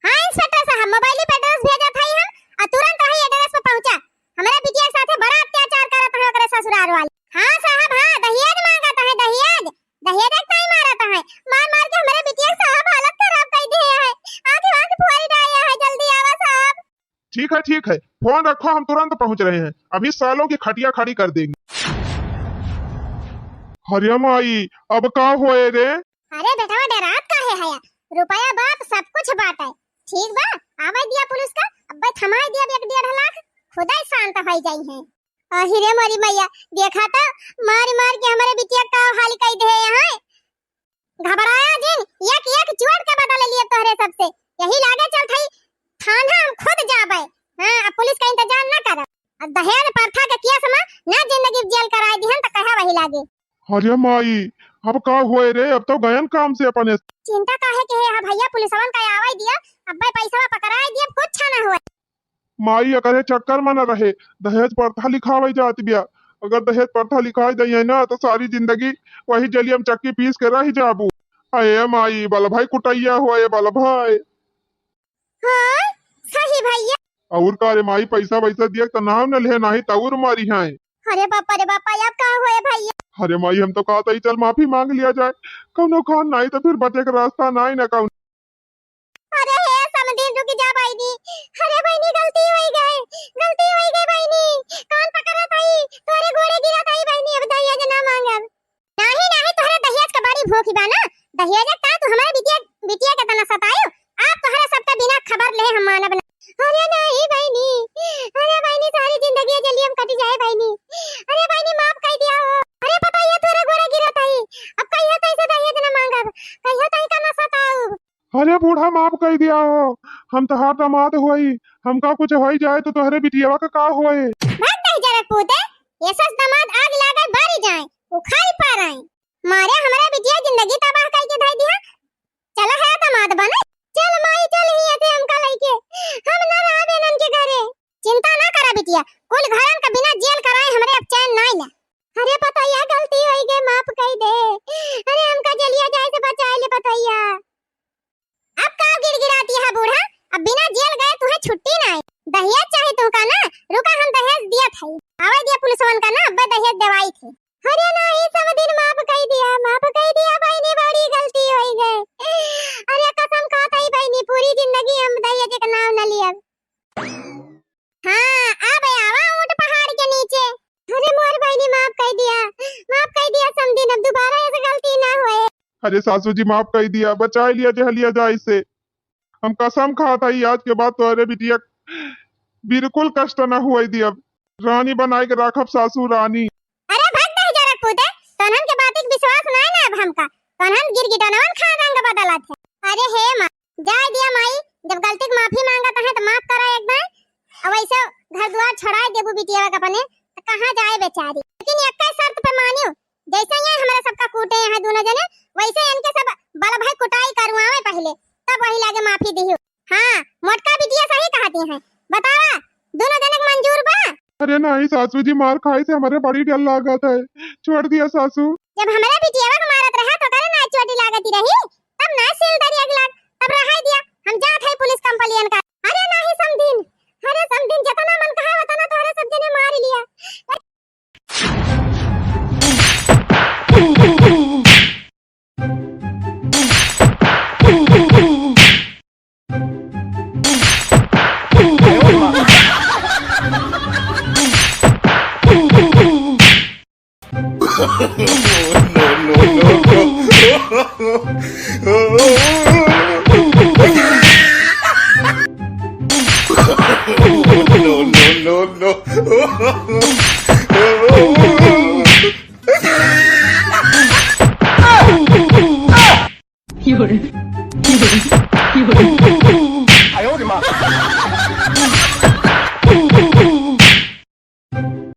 हां इंस्पेक्टर साहब मोबाइल पे एड्रेस भेजा था हम और तुरंत ही एड्रेस पे पहुंचा। हमारे बिटिया के साथे बड़ा अत्याचार करत है ओकरे ससुराल वाले। हां साहब हां दहेज मांगत है दहेज। दहेज एक नहीं मारत है, मार मार के हमारे बिटिया साहब हालत खराब कर दिए है। आंख आंख फुआरी डाया है, जल्दी आवा साहब। ठीक है फोन रखो हम तुरंत पहुंच रहे हैं, अभी सालों की खटिया खड़ी कर देंगे। हरिया माई अब का होए रे? अरे बेटा डरात काहे है? रुपया बाप सब कुछ बाटे। ठीक बा आवे दिया पुलिस का अब्बे थमाई दिया 1.5 लाख खुदा ही शांत हो जाई है। हिरे मोरी मैया देखा तो मार मार के हमारे बिटिया का हाल कई दे यहाँ। घबराया जिन एक एक चोट के बदले लिए तोहरे सबसे। यही लागे चल थई थाना हम खुद जाबे। हां अब पुलिस का इंतजार ना कर। अब दहेज प्रथा के केस में ना जिंदगी जेल कराई दिहन त कहा वही लागे। हरिया माई अब का होए रे? अब तो गयन काम से अपने। चिंता काहे के है भैया पुलिसवन का आवाज दिया अब्बे पैसा पकड़ाई दिया कुछ ना हुआ। माई अगर चक्कर में न रहे दहेज प्रथा लिखावे जाती बिया। अगर दहेज प्रथा लिखाई दई ना तो सारी जिंदगी वही जलियम चक्की पीस के रह जाबू। अये माई बल भाई कुटैया हुए बल भाई। हां सही भैया। और का रे माई पैसा वैसा दिया तो नाम न ले नहीं तौर मारी है। अरे बापा रे बापा अब का हुए भैया? अरे माई हम तो कहता ही चल माफी मांग लिया जाए, कौनो खान नहीं तो फिर बचे का रास्ता नहीं ना कौन। अरे हे समदिन रुक जा बहनी। अरे बहनी गलती हो गई बहनी। कान पकड़ा थाई तोरे गोड़े गिरा थाई बहनी। अब दहेज ना मांगब। नहीं तोहरे दहेज का बड़ी भूख बा ना। दहेज का तू हमारे बिटिया के तना सतायो। आप तोहरे सबका बिना खबर ले हम मानब ना। अरे नहीं बहनी सारी जिंदगी जल्दी हम कट जाए बहनी। अरे बहनी माफ कर दिया हो। अरे पता ये तोरे गोड़े गिरा थाई अब कहिया तई से दहेज ना मांगब, कहिया तई का ना सताओ। अरे बूढ़ा माफ कर दिया हो, हम तो हाथ दामाद हुई, हमका कुछ हो जाए तो तोहरे बिटियावा का होए। भाग नहीं जरक पूते, ये सस दामाद आग लागे बारी जाए, उखाड़ पाराए। मारे हमारा बिटिया जिंदगी तबाह करके धाई दिया। चला है दामाद बने। चल माई चल ही आते हमका लेके। हम ना रहबे नन के घरे। चिंता ना करा बिटिया, कुल घरन का बिना जेल कराए हमरे अब चैन नहीं ना। अरे पतैया गलती होई गई माफ कर दे। अरे हमका जलिया जाए से बचा ले पतैया। अब का गिड़गिड़ाती है बूढ़ा? अब बिना जेल गए तुम्हें छुट्टी नहीं। दहेज चाहिए तुमका ना? रुका हम दहेज दिया था। आवाज दिया पुलिसवन का ना अब्बे दहेज दवाई थे। अरे नहीं सब दिन माफ कर दिया बहनी बड़ी गलती होई गई। अरे कसम खाता ही बहनी पूरी जिंदगी हम दहेज का नाम न लिया। हां अब आवा ऊंट पहाड़ के नीचे। अरे मोर बहनी माफ कर दिया समझी अब दोबारा ऐसी गलती ना होए। अरे सासू जी माफ कर दिया, बचा लिया जहलिया जाए से। हम कसम खाता ही आज के बाद तोहरे बिटिया बिल्कुल कष्ट न हुए दी। अब रानी बनाए के राखब सासू रानी। अरे भाग दे जरक पूते, तनहन के बात एक विश्वास नहीं ना अब हमका। तनहन गिरगिटानवन खा रंग बदला थे। अरे हे मां जाय दिया माई, जब गलती की माफी मांगत है तो माफ करा एक बार। अब ऐसे घर द्वार छोड़ाए देबू बिटिया का अपने तो कहां जाए बेचारी। लेकिन एक शर्त पे मानियो, जैसे ये हमारा सबका कूटे हैं दोनों जने वैसे इनके सब बल भाई कुटाई करवावे पहले तब वही लागे माफी दियो। हां मोटका बिटिया सही कहती है, बतावा दोनों जने मंजूर बा? अरे नहीं सासू जी मार खाए से हमारे बड़ी डर लागत है, छोड़ दिया सासू। जब हमारे बिटिया का मारत रहा तो करे ना चोटी लागती रही तब ना सिल दरी अगला तब रहा दिया। हम जात है पुलिस कंप्लेन का। अरे नहीं समझीन अरे समझिन जतना मन कहा वतना तोहरे सब जने मार लिया।有人，有人，有人。哎呦我的妈！